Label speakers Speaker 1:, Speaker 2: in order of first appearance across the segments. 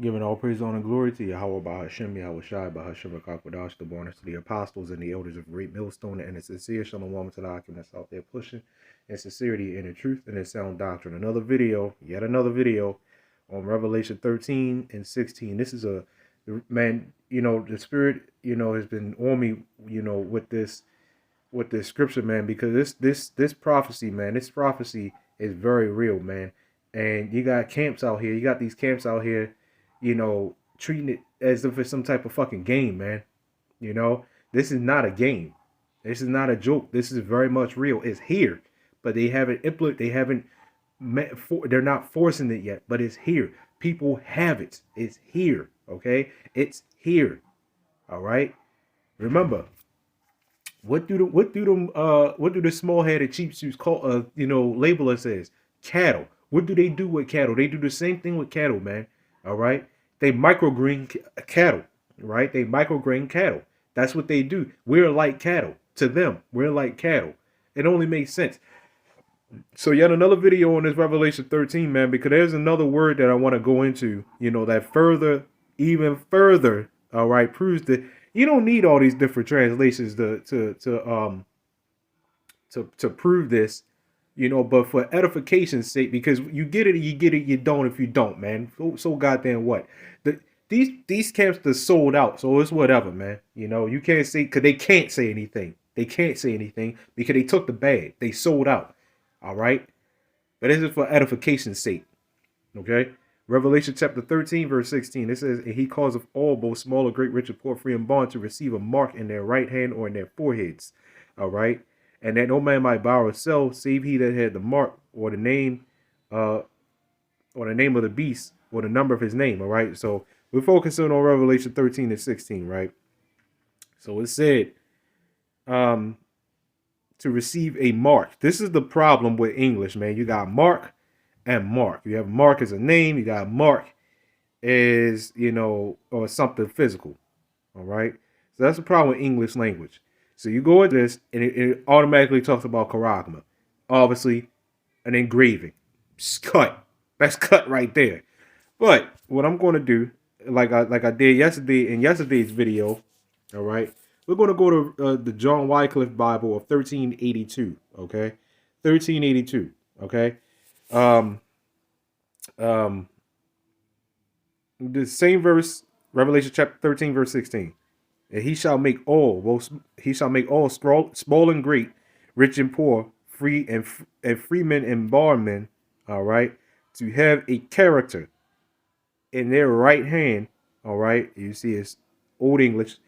Speaker 1: Giving all praise, honor, and glory to Yahawah, BAHASHAM, YAHAWASHI, BAHASHAM, Rakakwadash, the born to the apostles and the elders of Great Millstone, and the sincere Shalom to the Akim that's out there pushing in sincerity and in truth and in sound doctrine. Another video, yet another video on Revelation 13 and 16. This is a, man, the Spirit, has been on me, with this scripture, man, because this prophecy, man, this prophecy is very real, man. And you got camps out here, these camps out here, treating it as if it's some type of fucking game, man. This is not a game. This is not a joke. This is very much real. It's here, but they haven't they're not forcing it yet, but it's here. People have it. It's here. Okay, it's here. All right. Remember, what do the small headed cheap suits call label us as? Cattle. What do they do with cattle? They do the same thing with cattle, man. All right. They microgreen cattle, right? They microgreen cattle. That's what they do. We're like cattle to them. We're like cattle. It only makes sense. So yet another video on this Revelation 13, man, because there's another word that I want to go into, that even further, all right, proves that you don't need all these different translations to prove this, but for edification's sake, because you get it, you don't if you don't, man. So goddamn what? These camps are sold out, so it's whatever, man. You can't say, because they can't say anything. They can't say anything because they took the bag. They sold out. All right? But this is for edification's sake. Okay? Revelation chapter 13, verse 16. It says, and he causeth all, both small or great, rich or poor, free and bond, to receive a mark in their right hand or in their foreheads. All right? And that no man might buy or sell, save he that had the mark or the name of the beast or the number of his name. All right? So we're focusing on Revelation 13 and 16, right? So it said, to receive a mark. This is the problem with English, man. You got mark and mark. You have mark as a name. You got mark as, or something physical. All right. So that's the problem with English language. So you go into this and it automatically talks about charagma. Obviously, an engraving. It's cut. That's cut right there. But what I'm going to do, like I did yesterday in yesterday's video, all right, we're going to go to the John Wycliffe Bible of 1382, okay? 1382, okay? The same verse, Revelation chapter 13, verse 16. And he shall make all small and great, rich and poor, free and freemen and bondmen, all right, to have a character in their right hand, all right? You see it's Old English,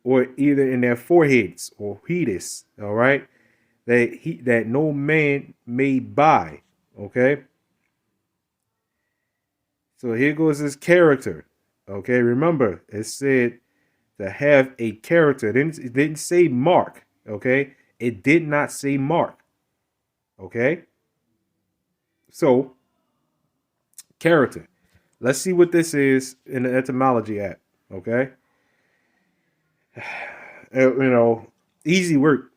Speaker 1: or either in their foreheads or hedis, all right, that no man may buy. Okay. So here goes his character. Okay, remember it said to have a character. It didn't say mark. Okay, it did not say mark. Okay. So character. Let's see what this is in the etymology app. Okay. Easy work.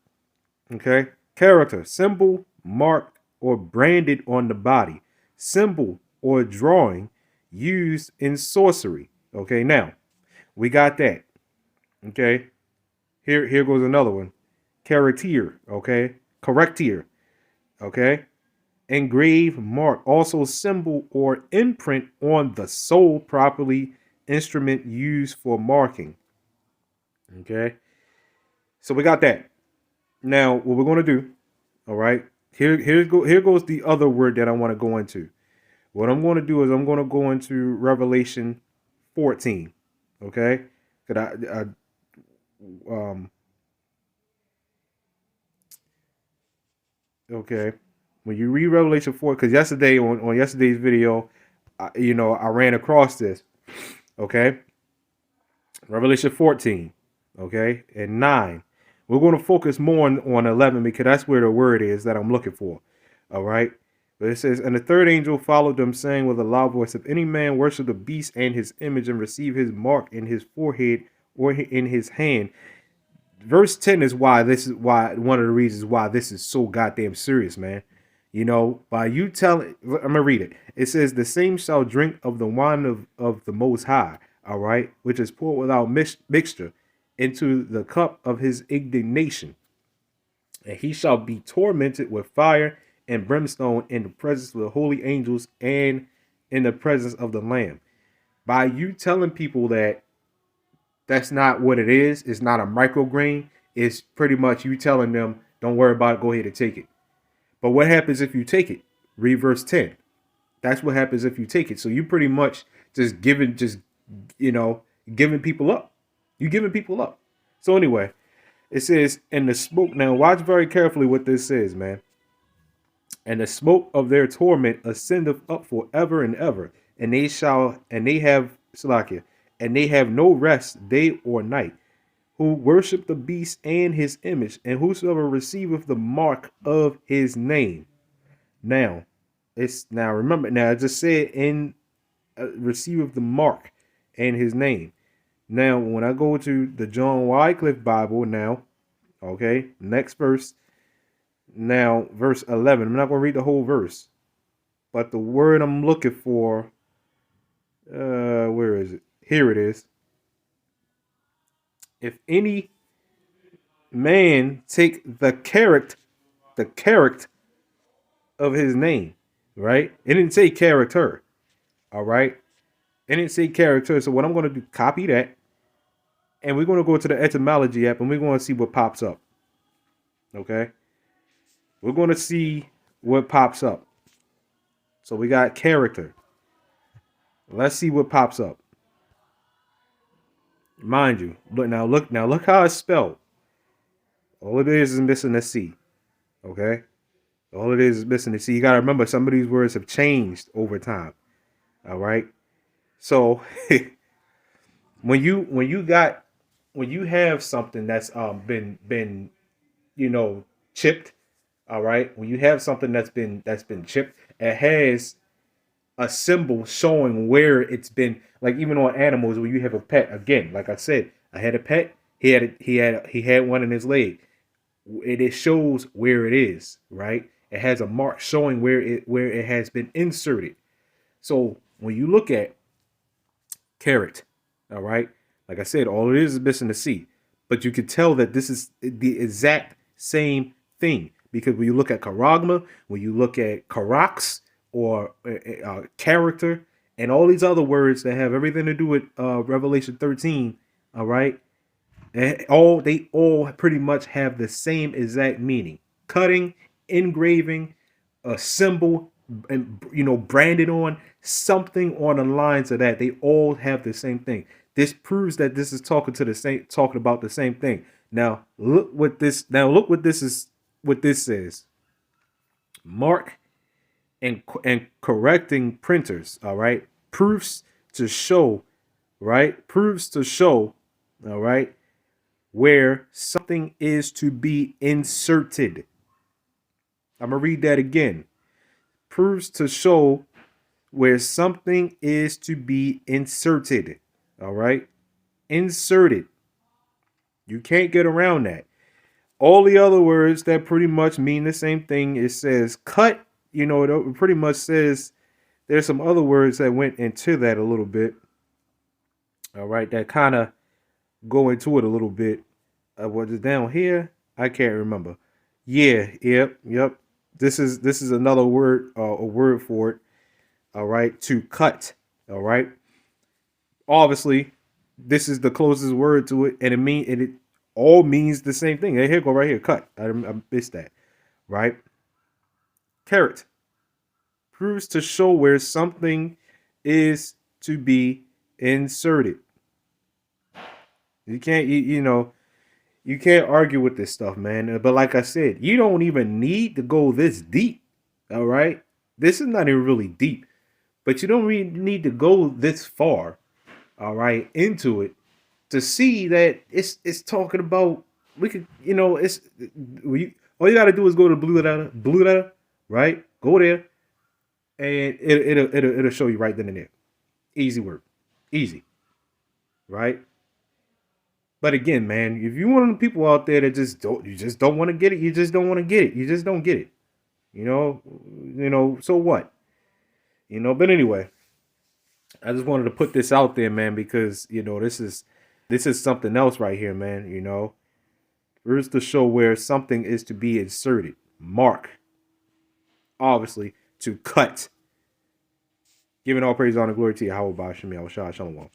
Speaker 1: Okay. Character, symbol, mark, or branded on the body. Symbol or drawing used in sorcery. Okay. Now we got that. Okay. Here goes another one. Character. Okay. Correctier. Okay. Engrave, mark, also symbol or imprint on the soul, properly instrument used for marking. Okay, so we got that. Now, what we're going to do, all right, here goes the other word that I want to go into. What I'm going to do is I'm going to go into Revelation 14, okay? Okay, when you read Revelation 4, because yesterday on yesterday's video, I ran across this, okay? Revelation 14. Okay, and 9. We're going to focus more on 11 because that's where the word is that I'm looking for. All right. But it says, and the third angel followed them, saying with a loud voice, if any man worship the beast and his image and receive his mark in his forehead or in his hand. Verse 10 is why one of the reasons why this is so goddamn serious, man. By you telling, I'm going to read it. It says, the same shall drink of the wine of the Most High, all right, which is poured without mixture into the cup of his indignation. And he shall be tormented with fire and brimstone in the presence of the holy angels and in the presence of the Lamb. By you telling people that that's not what it is, it's not a micrograin, it's pretty much you telling them, don't worry about it, go ahead and take it. But what happens if you take it? Read verse 10. That's what happens if you take it. So you pretty much giving people up. You giving people up. So anyway, it says, and the smoke, now watch very carefully what this says, man. And the smoke of their torment ascendeth up forever and ever, and they have Salakia, and they have no rest day or night, who worship the beast and his image, and whosoever receiveth the mark of his name. Now, remember, I just said in receiveth the mark and his name. Now, when I go to the John Wycliffe Bible now, okay, next verse. Now, verse 11. I'm not going to read the whole verse, but the word I'm looking for, where is it? Here it is. If any man take the character of his name, right? It didn't say character, all right? It didn't say character. So what I'm going to do, copy that, and we're going to go to the etymology app, and we're going to see what pops up, okay? We're going to see what pops up. So we got character. Let's see what pops up. Mind you, look how it's spelled. All it is missing a C. Okay? All it is missing a C. You got to remember, some of these words have changed over time. All right? So when you have something that's been chipped, all right? When you have something that's been chipped, it has a symbol showing where it's been. Like even on animals, when you have a pet, again, like I said, I had a pet. He had one in his leg. It shows where it is, right? It has a mark showing where it has been inserted. So when you look at carrot, all right, like I said, all it is missing the C, but you can tell that this is the exact same thing. Because when you look at charagma, when you look at karax or character, and all these other words that have everything to do with Revelation 13, all right, they all pretty much have the same exact meaning: cutting, engraving, a symbol, and branded on something on the lines of that. They all have the same thing. This proves that this is talking about the same thing. Now look what this is. What this says: mark and correcting printers. All right, proofs to show, right? Proofs to show, all right, where something is to be inserted. I'm gonna read that again. Proofs to show where something is to be inserted. All right, inserted. You can't get around that. All the other words that pretty much mean the same thing. It says cut, it pretty much says there's some other words that went into that a little bit. All right, that kind of go into it a little bit. What is down here? I can't remember. Yeah, yep. This is another word, a word for it. All right, to cut. All right. Obviously, this is the closest word to it, and it all means the same thing. Here, go right here, cut. I missed that, right? Carrot proves to show where something is to be inserted. You can't, you can't argue with this stuff, man. But like I said, you don't even need to go this deep, all right? This is not even really deep, but you don't really need to go this far, all right, into it to see that it's talking about, we could, all you got to do is go to blue letter, right? Go there, and it'll show you right then and there. Easy work, easy, right? But again, man, if you're one of the people out there that just don't want to get it, you just don't want to get it. You just don't get it. So what? But anyway, I just wanted to put this out there, man, because this is something else right here, man. Here's the show where something is to be inserted. Mark, obviously, to cut. Giving all praise, honor, glory to Yahawah, BAHASHAM, YAHAWASHI, Shalom.